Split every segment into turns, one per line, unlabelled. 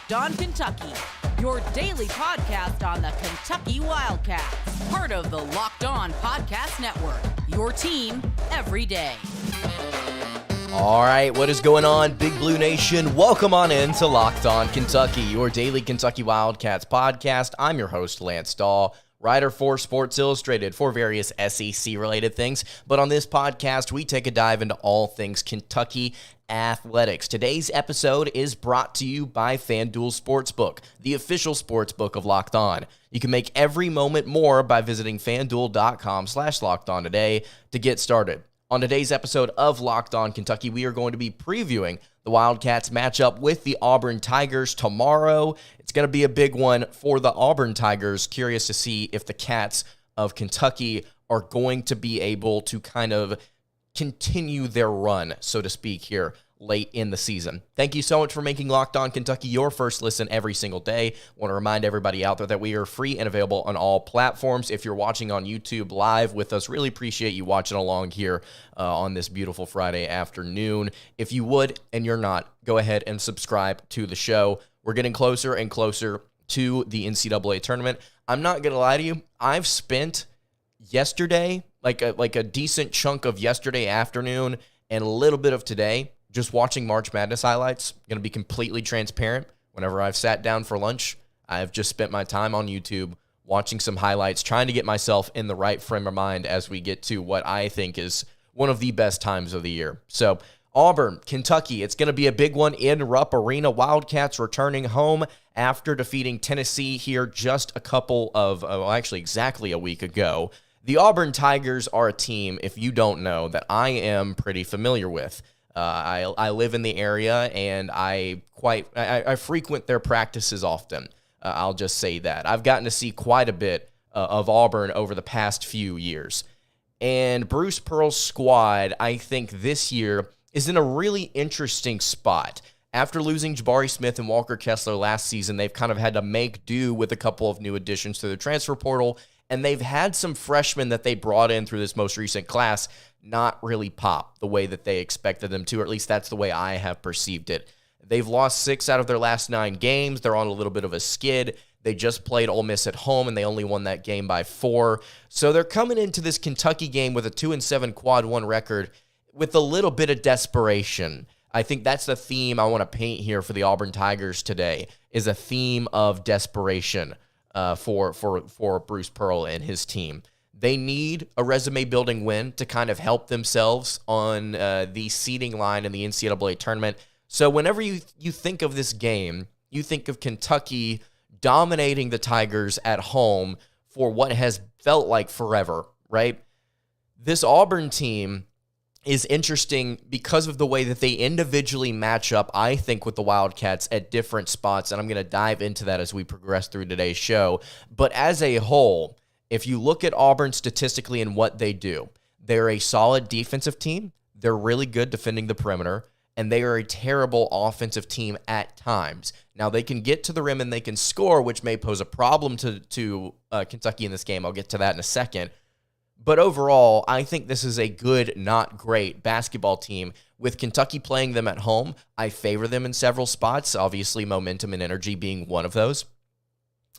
Locked On Kentucky, your daily podcast on the Kentucky Wildcats. Part of the Locked On Podcast Network, your team every day.
All right, what is going on, Big Blue Nation? Welcome on in to Locked On Kentucky, your daily Kentucky Wildcats podcast. I'm your host, Lance Dawe, writer for Sports Illustrated for various SEC-related things. But on this podcast, we take a dive into all things Kentucky athletics. Today's episode is brought to you by FanDuel Sportsbook, the official sportsbook of Locked On. You can make every moment more by visiting FanDuel.com/LockedOn today to get started. On today's episode of Locked On Kentucky, we are going to be previewing the Wildcats matchup with the Auburn Tigers tomorrow. It's going to be a big one for the Auburn Tigers. Curious to see if the Cats of Kentucky are going to be able to kind of continue their run, so to speak, here late in the season. Thank you so much for making Locked On Kentucky your first listen every single day. I want to remind everybody out there that we are free and available on all platforms. If you're watching on YouTube live with us, really appreciate you watching along here on this beautiful Friday afternoon. If you would, and you're not, go ahead and subscribe to the show. We're getting closer and closer to the NCAA Tournament. I'm not going to lie to you. I've spent yesterday, like a decent chunk of yesterday afternoon and a little bit of today, just watching March Madness highlights. Going to be completely transparent. Whenever I've sat down for lunch, I've just spent my time on YouTube watching some highlights, trying to get myself in the right frame of mind as we get to what I think is one of the best times of the year. So Auburn, Kentucky, it's going to be a big one in Rupp Arena. Wildcats returning home after defeating Tennessee here just exactly a week ago. The Auburn Tigers are a team, if you don't know, that I am pretty familiar with. I live in the area, and I frequent their practices often. I'll just say that. I've gotten to see quite a bit of Auburn over the past few years. And Bruce Pearl's squad, I think this year, is in a really interesting spot. After losing Jabari Smith and Walker Kessler last season, they've kind of had to make do with a couple of new additions to the transfer portal, and they've had some freshmen that they brought in through this most recent class not really pop the way that they expected them to, or at least that's the way I have perceived it. They've lost 6 out of their last 9 games. They're on a little bit of a skid. They just played Ole Miss at home, and they only won that game by 4. So they're coming into this Kentucky game with a 2-7 quad 1 record with a little bit of desperation. I think that's the theme I want to paint here for the Auburn Tigers today, is a theme of desperation for Bruce Pearl and his team. They need a resume-building win to kind of help themselves on the seeding line in the NCAA Tournament. So whenever you think of this game, you think of Kentucky dominating the Tigers at home for what has felt like forever, right? This Auburn team is interesting because of the way that they individually match up, I think, with the Wildcats at different spots, and I'm going to dive into that as we progress through today's show. But as a whole, if you look at Auburn statistically and what they do, they're a solid defensive team, they're really good defending the perimeter, and they are a terrible offensive team at times. Now, they can get to the rim and they can score, which may pose a problem to Kentucky in this game. I'll get to that in a second. But overall, I think this is a good, not great basketball team. With Kentucky playing them at home, I favor them in several spots, obviously momentum and energy being one of those.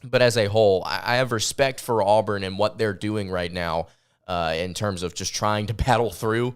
But as a whole, I have respect for Auburn and what they're doing right now in terms of just trying to battle through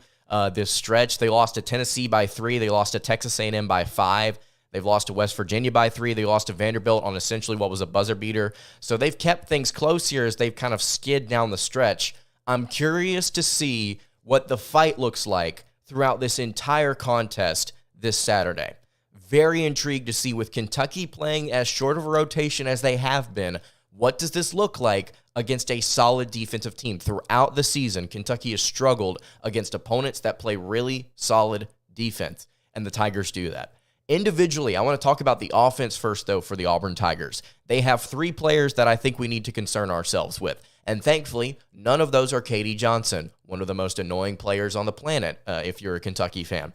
this stretch. They lost to Tennessee by 3. They lost to Texas A&M by 5. They've lost to West Virginia by 3. They lost to Vanderbilt on essentially what was a buzzer beater. So they've kept things close here as they've kind of skid down the stretch. I'm curious to see what the fight looks like throughout this entire contest this Saturday. Very intrigued to see, with Kentucky playing as short of a rotation as they have been, what does this look like against a solid defensive team? Throughout the season, Kentucky has struggled against opponents that play really solid defense, and the Tigers do that. Individually, I want to talk about the offense first, though, for the Auburn Tigers. They have 3 players that I think we need to concern ourselves with. And thankfully, none of those are Katie Johnson, one of the most annoying players on the planet, if you're a Kentucky fan.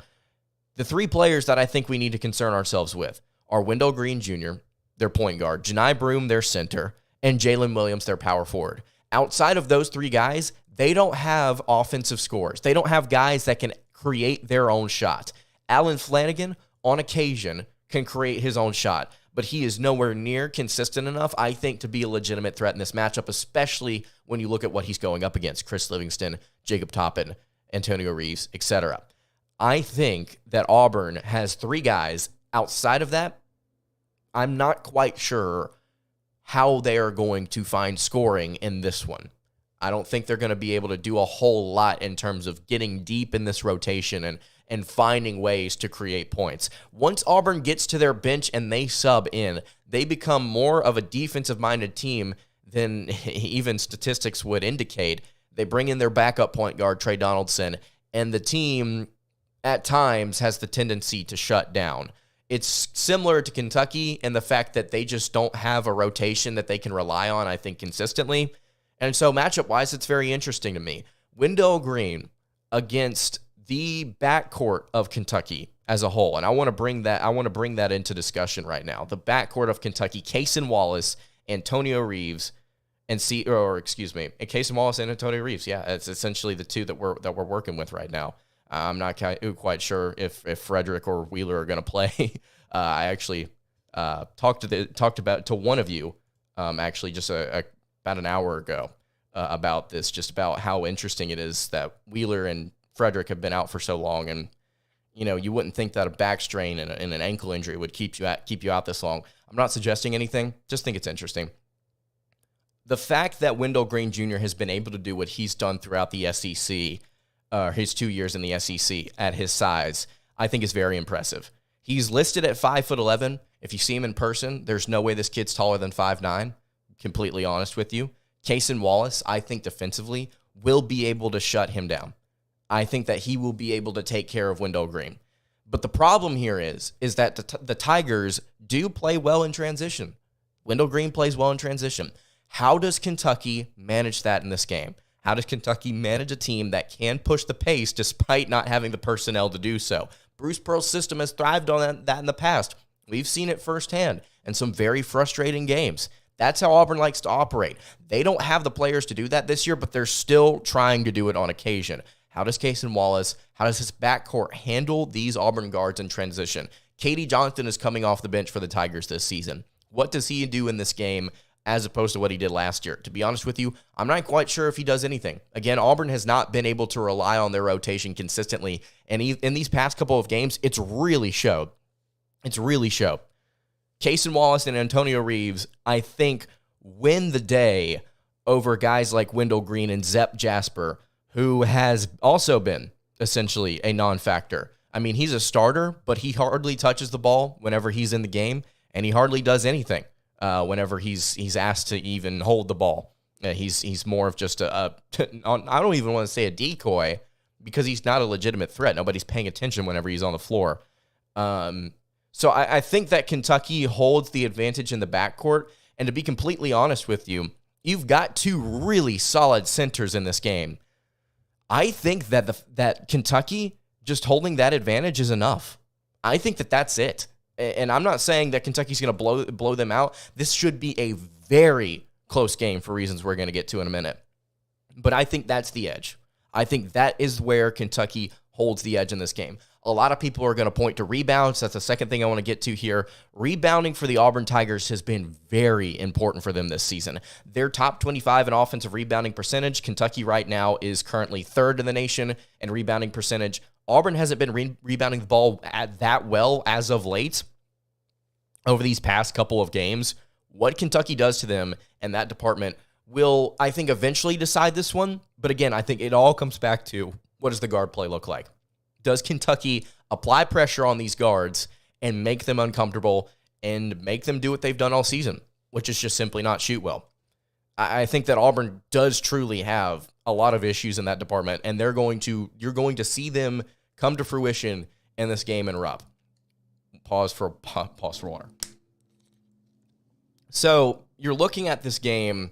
The 3 players that I think we need to concern ourselves with are Wendell Green Jr., their point guard, Janai Broome, their center, and Jalen Williams, their power forward. Outside of those 3 guys, they don't have offensive scores. They don't have guys that can create their own shot. Alan Flanagan, on occasion, can create his own shot, but he is nowhere near consistent enough, I think, to be a legitimate threat in this matchup, especially when you look at what he's going up against: Chris Livingston, Jacob Toppin, Antonio Reeves, etc. I think that Auburn has 3 guys. Outside of that, I'm not quite sure how they are going to find scoring in this one. I don't think they're going to be able to do a whole lot in terms of getting deep in this rotation and finding ways to create points. Once Auburn gets to their bench and they sub in, they become more of a defensive-minded team than even statistics would indicate. They bring in their backup point guard, Trey Donaldson, and the team at times has the tendency to shut down. It's similar to Kentucky in the fact that they just don't have a rotation that they can rely on, I think, consistently. And so matchup-wise, it's very interesting to me. Wendell Green against the backcourt of Kentucky as a whole, and I want to bring that into discussion right now. The backcourt of Kentucky: Cason Wallace, Antonio Reeves, and Cason Wallace and Antonio Reeves. Yeah, it's essentially the 2 that we're working with right now. I'm not quite sure if Frederick or Wheeler are going to play. I actually talked to one of you actually just about an hour ago about this, just about how interesting it is that Wheeler and Frederick have been out for so long, and you wouldn't think that a back strain and an ankle injury would keep you out this long. I'm not suggesting anything, just think it's interesting. The fact that Wendell Green Jr. has been able to do what he's done throughout the SEC, his 2 years in the SEC at his size, I think is very impressive. He's listed at 5'11". If you see him in person, there's no way this kid's taller than 5'9". Completely honest with you. Cason Wallace, I think defensively, will be able to shut him down. I think that he will be able to take care of Wendell Green. But the problem here is that the Tigers do play well in transition. Wendell Green plays well in transition. How does Kentucky manage that in this game? How does Kentucky manage a team that can push the pace despite not having the personnel to do so? Bruce Pearl's system has thrived on that in the past. We've seen it firsthand in some very frustrating games. That's how Auburn likes to operate. They don't have the players to do that this year, but they're still trying to do it on occasion. How does Cason Wallace, how does his backcourt handle these Auburn guards in transition? Katie Johnston is coming off the bench for the Tigers this season. What does he do in this game as opposed to what he did last year? To be honest with you, I'm not quite sure if he does anything. Again, Auburn has not been able to rely on their rotation consistently, and in these past couple of games, it's really showed. Cason Wallace and Antonio Reeves, I think, win the day over guys like Wendell Green and Zep Jasper, who has also been essentially a non-factor. I mean, he's a starter, but he hardly touches the ball whenever he's in the game, and he hardly does anything whenever he's asked to even hold the ball. He's more of just I don't even want to say a decoy, because he's not a legitimate threat. Nobody's paying attention whenever he's on the floor. So I think that Kentucky holds the advantage in the backcourt. And to be completely honest with you, you've got 2 really solid centers in this game. I think that Kentucky just holding that advantage is enough. I think that that's it. And I'm not saying that Kentucky's going to blow them out. This should be a very close game for reasons we're going to get to in a minute. But I think that's the edge. I think that is where Kentucky holds the edge in this game. A lot of people are going to point to rebounds. That's the second thing I want to get to here. Rebounding for the Auburn Tigers has been very important for them this season. They're top 25 in offensive rebounding percentage. Kentucky right now is currently 3rd in the nation in rebounding percentage. Auburn hasn't been rebounding the ball that well as of late over these past couple of games. What Kentucky does to them in that department will, I think, eventually decide this one. But again, I think it all comes back to, what does the guard play look like? Does Kentucky apply pressure on these guards and make them uncomfortable and make them do what they've done all season, which is just simply not shoot well? I think that Auburn does truly have a lot of issues in that department, and you're going to see them come to fruition in this game in Rupp. Pause for water. So you're looking at this game,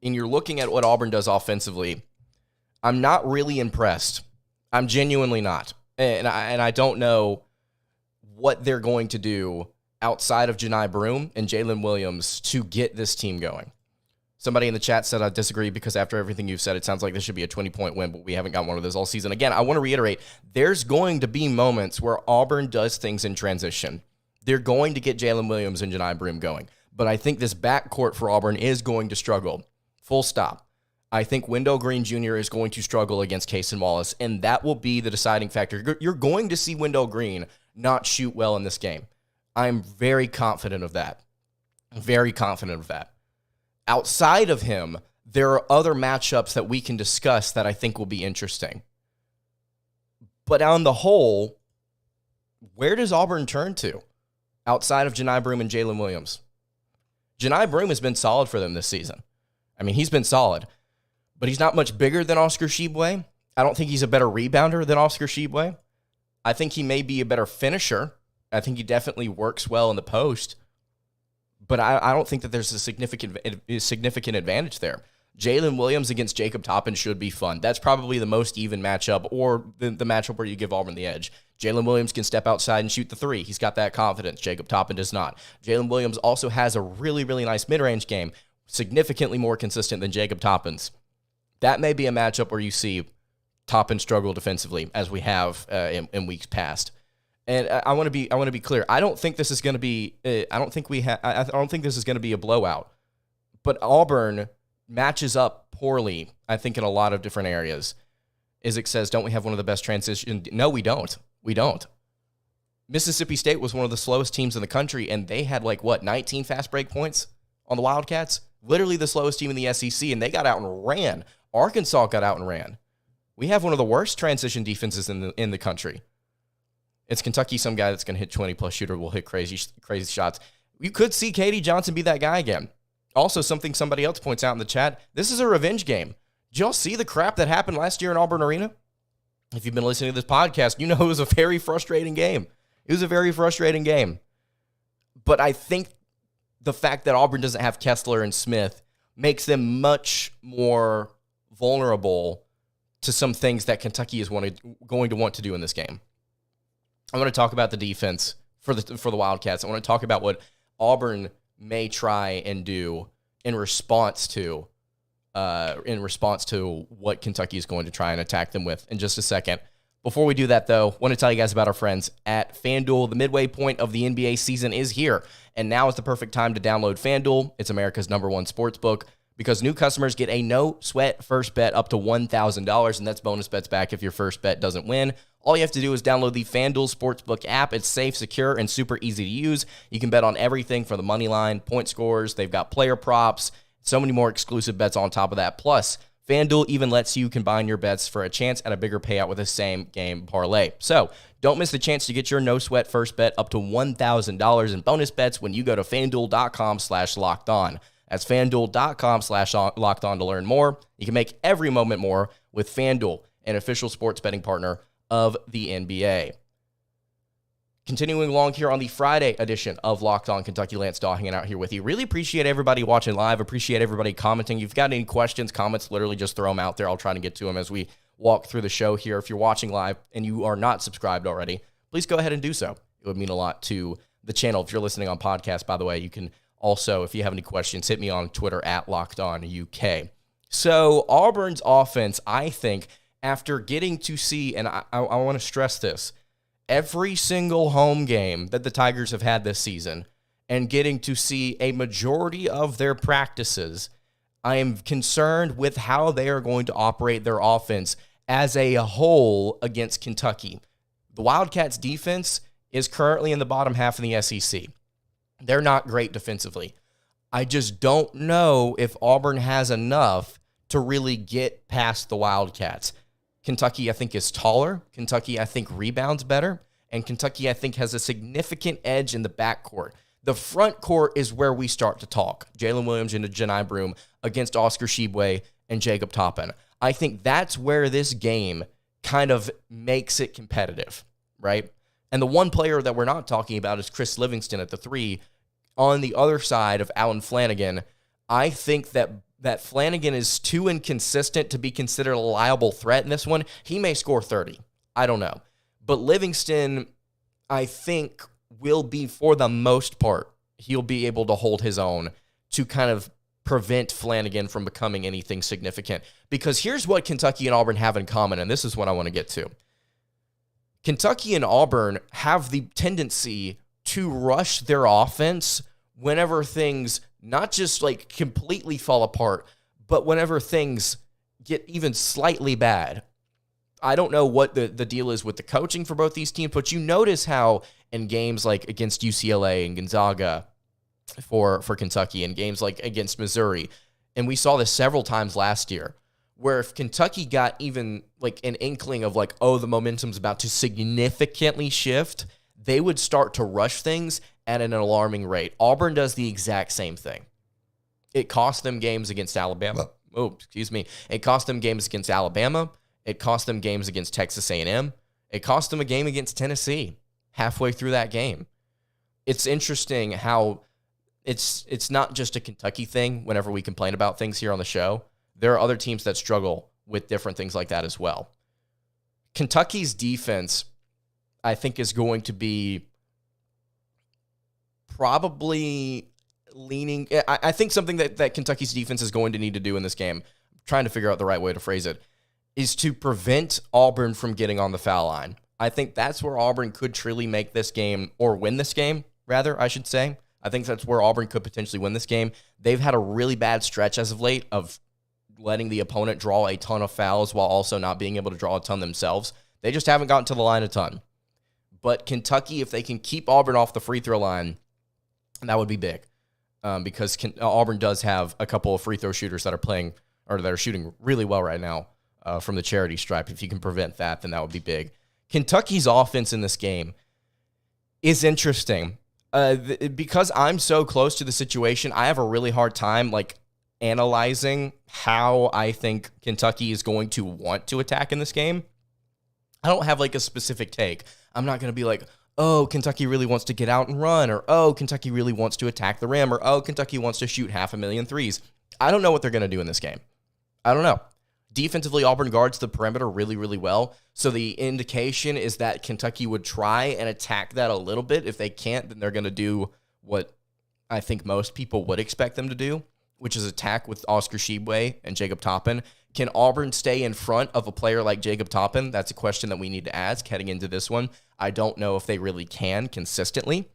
and you're looking at what Auburn does offensively. I'm not really impressed. I'm genuinely not. And I don't know what they're going to do outside of Janai Broome and Jalen Williams to get this team going. Somebody in the chat said I disagree because after everything you've said, it sounds like this should be a 20-point win, but we haven't got one of those all season. Again, I want to reiterate, there's going to be moments where Auburn does things in transition. They're going to get Jalen Williams and Janai Broome going. But I think this backcourt for Auburn is going to struggle. Full stop. I think Wendell Green Jr. is going to struggle against Cason Wallace, and that will be the deciding factor. You're going to see Wendell Green not shoot well in this game. I'm very confident of that. Very confident of that. Outside of him, there are other matchups that we can discuss that I think will be interesting. But on the whole, where does Auburn turn to outside of Janai Broome and Jalen Williams? Janai Broome has been solid for them this season. I mean, he's been solid, but he's not much bigger than Oscar Tshiebwe. I don't think he's a better rebounder than Oscar Tshiebwe. I think he may be a better finisher. I think he definitely works well in the post, but I don't think that there's a significant advantage there. Jalen Williams against Jacob Toppin should be fun. That's probably the most even matchup, or the matchup where you give Auburn the edge. Jalen Williams can step outside and shoot the three. He's got that confidence. Jacob Toppin does not. Jalen Williams also has a really, really nice mid-range game, significantly more consistent than Jacob Toppin's. That may be a matchup where you see Toppin struggle defensively, as we have in weeks past. And I want to be clear. I don't think this is going to be. I don't think this is going to be a blowout. But Auburn matches up poorly, I think, in a lot of different areas. Isaac says, don't we have one of the best transition? No, we don't. We don't. Mississippi State was one of the slowest teams in the country, and they had 19 fast break points on the Wildcats? Literally the slowest team in the SEC, and they got out and ran. Arkansas got out and ran. We have one of the worst transition defenses in the country. It's Kentucky, some guy that's going to hit 20-plus shooter will hit crazy shots. You could see Katie Johnson be that guy again. Also, something somebody else points out in the chat, this is a revenge game. Did y'all see the crap that happened last year in Auburn Arena? If you've been listening to this podcast, you know it was a very frustrating game. It was a very frustrating game. But I think the fact that Auburn doesn't have Kessler and Smith makes them much more vulnerable to some things that Kentucky is going to want to do in this game. I want to talk about the defense for the Wildcats. I want to talk about what Auburn may try and do in response to what Kentucky is going to try and attack them with in just a second. Before we do that, though, I want to tell you guys about our friends at FanDuel. The midway point of the NBA season is here, and now is the perfect time to download FanDuel. It's America's #1 sportsbook because new customers get a no-sweat first bet up to $1,000, and that's bonus bets back if your first bet doesn't win. All you have to do is download the FanDuel Sportsbook app. It's safe, secure, and super easy to use. You can bet on everything from the money line, point scores. They've got player props, so many more exclusive bets on top of that. Plus, FanDuel even lets you combine your bets for a chance at a bigger payout with a same-game parlay. So, don't miss the chance to get your no-sweat first bet up to $1,000 in bonus bets when you go to FanDuel.com/lockedon. That's FanDuel.com/lockedon to learn more. You can make every moment more with FanDuel, an official sports betting partner of the NBA. Continuing along here on the Friday edition of Locked On Kentucky, Lance Dawe hanging out here with you. Really appreciate everybody watching live. Appreciate everybody commenting. If you've got any questions, comments, literally just throw them out there. I'll try to get to them as we walk through the show here. If you're watching live and you are not subscribed already, please go ahead and do so. It would mean a lot to the channel. If you're listening on podcast, by the way, you can also, if you have any questions, hit me on Twitter at LockedOnUK. So Auburn's offense, I think, after getting to see, and I want to stress this, every single home game that the Tigers have had this season and getting to see a majority of their practices, I am concerned with how they are going to operate their offense as a whole against Kentucky. The Wildcats' defense is currently in the bottom half of the SEC. They're not great defensively. I just don't know if Auburn has enough to really get past the Wildcats. Kentucky, I think, is taller. Kentucky, I think, rebounds better. And Kentucky, I think, has a significant edge in the backcourt. The front court is where we start to talk. Jalen Williams and Janai Broome against Oscar Tshiebwe and Jacob Toppin. I think that's where this game kind of makes it competitive, right? And the one player that we're not talking about is Chris Livingston at the 3. On the other side of Allen Flanigan, I think that Flanigan is too inconsistent to be considered a reliable threat in this one. He may score 30. I don't know. But Livingston, I think, will be, for the most part, he'll be able to hold his own to kind of prevent Flanigan from becoming anything significant. Because here's what Kentucky and Auburn have in common, and this is what I want to get to. Kentucky and Auburn have the tendency to rush their offense whenever things not just like completely fall apart, but whenever things get even slightly bad. I don't know what the deal is with the coaching for both these teams, but you notice how in games like against UCLA and Gonzaga for Kentucky, and games like against Missouri, and we saw this several times last year, where if Kentucky got even like an inkling of like, oh, the momentum's about to significantly shift, they would start to rush things at an alarming rate. Auburn does the exact same thing. It cost them games against Alabama. It cost them games against Alabama. It cost them games against Texas A&M. It cost them a game against Tennessee halfway through that game. It's interesting how it's not just a Kentucky thing whenever we complain about things here on the show. There are other teams that struggle with different things like that as well. Kentucky's defense, I think, is going to be probably leaning. I think something that Kentucky's defense is going to need to do in this game, I'm trying to figure out the right way to phrase it, is to prevent Auburn from getting on the foul line. I think that's where Auburn could truly make this game, or win this game, rather, I should say. I think that's where Auburn could potentially win this game. They've had a really bad stretch as of late of letting the opponent draw a ton of fouls while also not being able to draw a ton themselves. They just haven't gotten to the line a ton. But Kentucky, if they can keep Auburn off the free throw line, that would be big. Because Auburn does have a couple of free throw shooters that are playing, or that are shooting really well right now from the charity stripe. If you can prevent that, then that would be big. Kentucky's offense in this game is interesting. Because I'm so close to the situation, I have a really hard time like analyzing how I think Kentucky is going to want to attack in this game. I don't have like a specific take. I'm not going to be like, oh, Kentucky really wants to get out and run, or oh, Kentucky really wants to attack the rim, or oh, Kentucky wants to shoot 500,000 threes. I don't know what they're going to do in this game. I don't know. Defensively, Auburn guards the perimeter really, really well. So the indication is that Kentucky would try and attack that a little bit. If they can't, then they're going to do what I think most people would expect them to do, which is attack with Oscar Tshiebwe and Jacob Toppin. Can Auburn stay in front of a player like Jacob Toppin? That's a question that we need to ask heading into this one. I don't know if they really can consistently.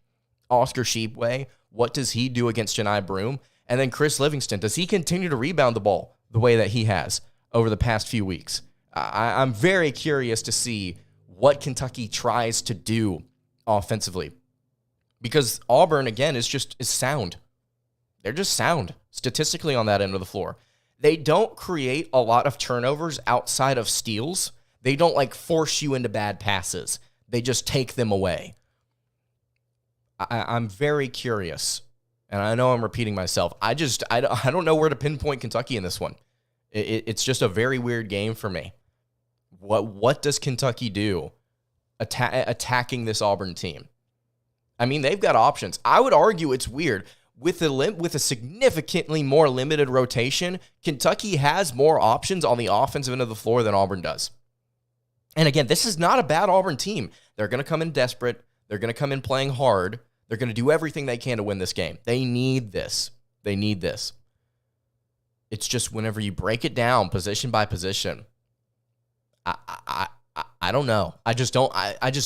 Oscar Tshiebwe, what does he do against Janai Broome? And then Chris Livingston, does he continue to rebound the ball the way that he has over the past few weeks? I'm very curious to see what Kentucky tries to do offensively. Because Auburn, again, is sound. They're just sound statistically on that end of the floor. They don't create a lot of turnovers outside of steals. They don't like force you into bad passes. They just take them away. I'm very curious, and I know I'm repeating myself. I don't know where to pinpoint Kentucky in this one. It's just a very weird game for me. What does Kentucky do attacking this Auburn team? I mean, they've got options. I would argue it's weird. With a significantly more limited rotation, Kentucky has more options on the offensive end of the floor than Auburn does. And again, this is not a bad Auburn team. They're going to come in desperate. They're going to come in playing hard. They're going to do everything they can to win this game. They need this. It's just whenever you break it down position by position, I don't know. I just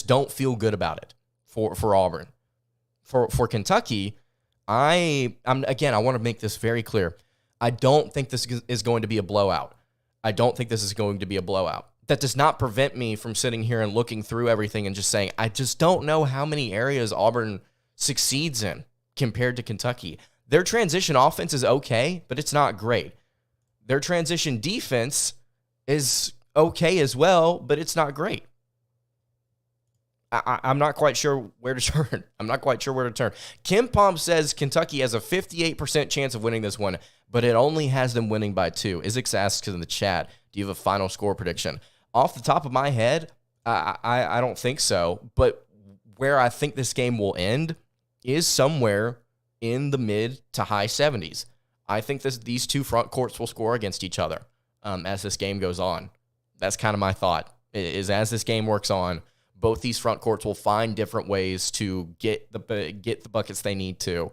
don't feel good about it for Auburn. For Kentucky, I want to make this very clear. I don't think this is going to be a blowout. That does not prevent me from sitting here and looking through everything and just saying, I just don't know how many areas Auburn succeeds in compared to Kentucky. Their transition offense is okay, but it's not great. Their transition defense is okay as well, but it's not great. I'm not quite sure where to turn. Kim Pomp says Kentucky has a 58% chance of winning this one, but it only has them winning by 2. Isaac asks in the chat, do you have a final score prediction? Off the top of my head, I don't think so, but where I think this game will end is somewhere in the mid to high 70s. I think these two front courts will score against each other as this game goes on. That's kind of my thought, is as this game works on, both these front courts will find different ways to get the buckets they need to.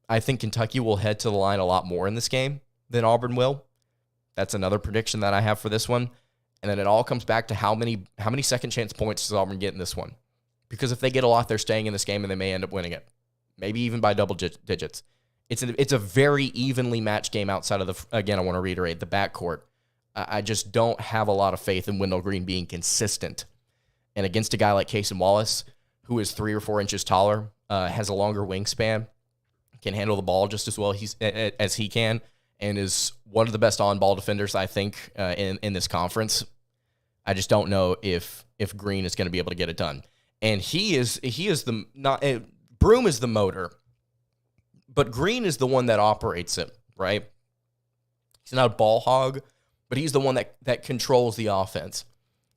I think Kentucky will head to the line a lot more in this game than Auburn will. That's another prediction that I have for this one. And then it all comes back to how many second chance points does Auburn get in this one? because if they get a lot, they're staying in this game and they may end up winning it, maybe even by double digits. It's a very evenly matched game outside of again, I want to reiterate, the backcourt. I just don't have a lot of faith in Wendell Green being consistent. And against a guy like Cason Wallace, who is 3 or 4 inches taller, has a longer wingspan, can handle the ball just as well as he can, and is one of the best on-ball defenders, I think, in this conference. I just don't know if Green is going to be able to get it done. And Broome is the motor, but Green is the one that operates it, right? He's not a ball hog, but he's the one that controls the offense.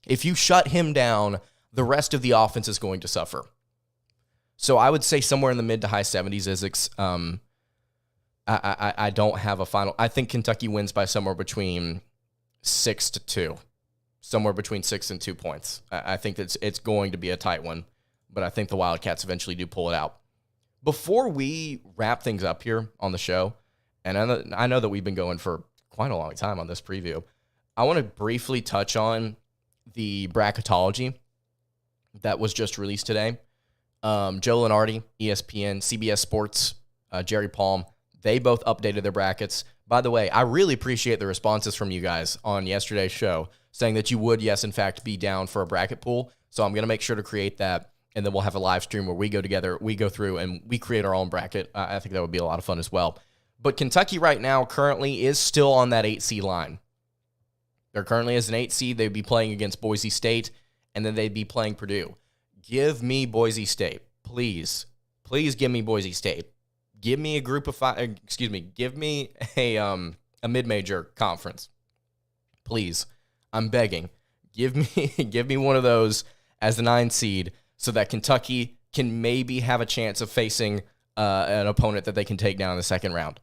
If you shut him down, the rest of the offense is going to suffer. So I would say somewhere in the mid to high 70s, Isaacs. I don't have a final. I think Kentucky wins by somewhere between 6-2. Somewhere between 6 and 2 points. I think it's going to be a tight one, but I think the Wildcats eventually do pull it out. Before we wrap things up here on the show, and I know that we've been going for quite a long time on this preview, I want to briefly touch on the bracketology that was just released today. Joe Lunardi, ESPN, CBS Sports, Jerry Palm, they both updated their brackets. By the way, I really appreciate the responses from you guys on yesterday's show saying that you would, yes, in fact, be down for a bracket pool. So I'm going to make sure to create that, and then we'll have a live stream where we go together, we go through, and we create our own bracket. I think that would be a lot of fun as well. But Kentucky right now currently is still on that 8 seed line. They're currently as an 8 seed. They'd be playing against Boise State, and then they'd be playing Purdue. Give me Boise State, please. Please give me Boise State. Give me a group of 5. Give me a mid-major conference, please. I'm begging. Give me one of those as the 9 seed, so that Kentucky can maybe have a chance of facing an opponent that they can take down in the second round.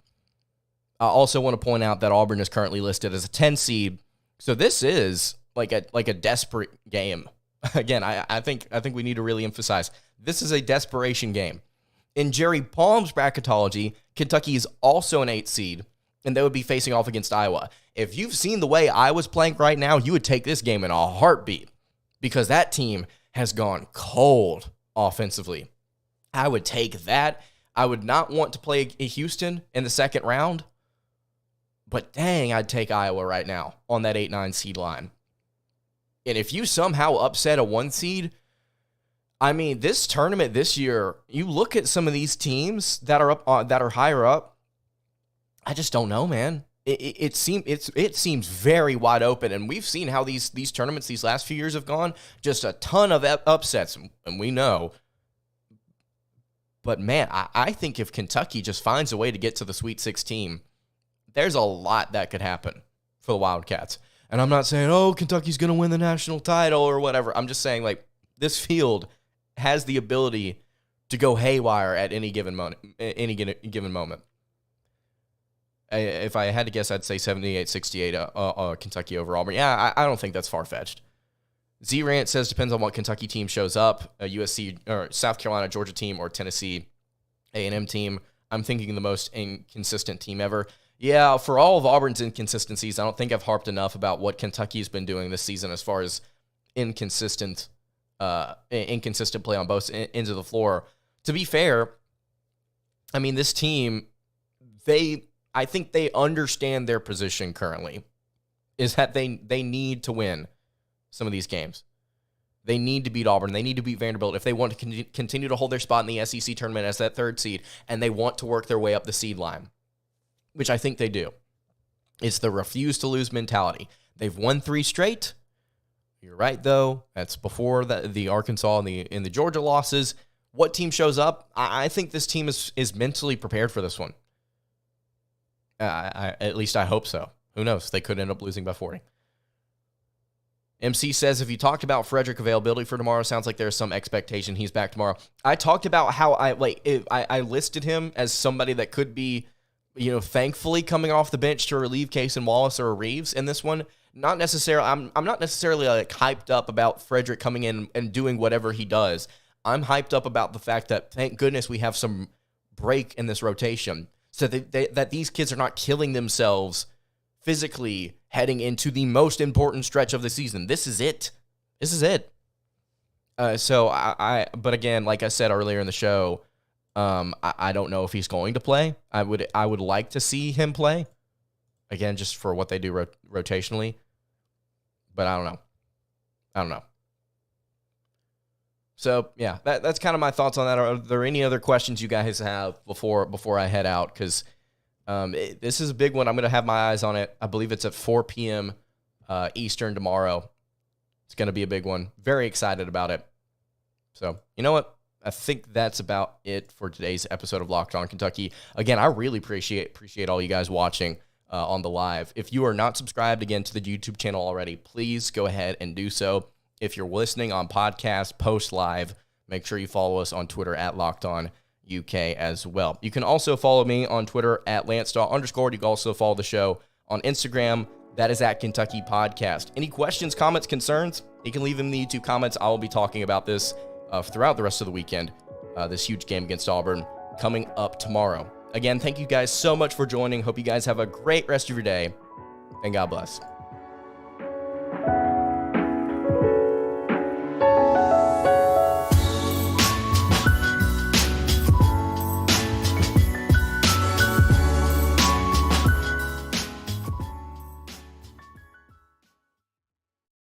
I also want to point out that Auburn is currently listed as a 10 seed, so this is like a desperate game. Again, I think we need to really emphasize this is a desperation game. In Jerry Palm's bracketology, Kentucky is also an 8 seed, and they would be facing off against Iowa. If you've seen the way Iowa's playing right now, you would take this game in a heartbeat because that team has gone cold offensively. I would take that. I would not want to play Houston in the second round, but dang, I'd take Iowa right now on that 8-9 seed line. And if you somehow upset a 1 seed, I mean, this tournament this year, you look at some of these teams that are up that are higher up. I just don't know, man. It seems very wide open, and we've seen how these tournaments these last few years have gone. Just a ton of upsets, and we know. But man, I think if Kentucky just finds a way to get to the Sweet 16, there's a lot that could happen for the Wildcats. And I'm not saying, oh, Kentucky's going to win the national title or whatever. I'm just saying, like, this field has the ability to go haywire at any given moment. If I had to guess, I'd say 78-68 Kentucky overall. But yeah, I don't think that's far-fetched. Z-Rant says depends on what Kentucky team shows up, a USC or South Carolina, Georgia team, or Tennessee A&M team. I'm thinking the most inconsistent team ever. Yeah, for all of Auburn's inconsistencies, I don't think I've harped enough about what Kentucky's been doing this season as far as inconsistent play on both ends of the floor. To be fair, I mean, this team, I think they understand their position currently, is that they need to win some of these games. They need to beat Auburn. They need to beat Vanderbilt if they want to continue to hold their spot in the SEC tournament as that 3rd seed, and they want to work their way up the seed line, which I think they do. It's the refuse to lose mentality. They've won 3 straight. You're right, though. That's before the Arkansas and the Georgia losses. What team shows up? I think this team is mentally prepared for this one. At least I hope so. Who knows? They could end up losing by 40. MC says, if you talked about Frederick availability for tomorrow, sounds like there's some expectation he's back tomorrow. I talked about how I listed him as somebody that could be, thankfully coming off the bench to relieve Cason Wallace or Reeves in this one. Not necessarily. I'm not necessarily hyped up about Frederick coming in and doing whatever he does. I'm hyped up about the fact that thank goodness we have some break in this rotation, so that these kids are not killing themselves physically heading into the most important stretch of the season. This is it. But again, like I said earlier in the show, I don't know if he's going to play. I would like to see him play, again, just for what they do rotationally. But I don't know. So yeah, that's kind of my thoughts on that. Are there any other questions you guys have before I head out? Because this is a big one. I'm going to have my eyes on it. I believe it's at 4 p.m. Eastern tomorrow. It's going to be a big one. Very excited about it. So, you know what? I think that's about it for today's episode of Locked On Kentucky. Again, I really appreciate all you guys watching on the live. If you are not subscribed, again, to the YouTube channel already, please go ahead and do so. If you're listening on podcast, post live, make sure you follow us on Twitter at LockedOnUK as well. You can also follow me on Twitter at LanceDawe_. You can also follow the show on Instagram. That is at Kentucky Podcast. Any questions, comments, concerns, you can leave them in the YouTube comments. I will be talking about this throughout the rest of the weekend. This huge game against Auburn coming up tomorrow. Again, thank you guys so much for joining. Hope you guys have a great rest of your day, and God bless.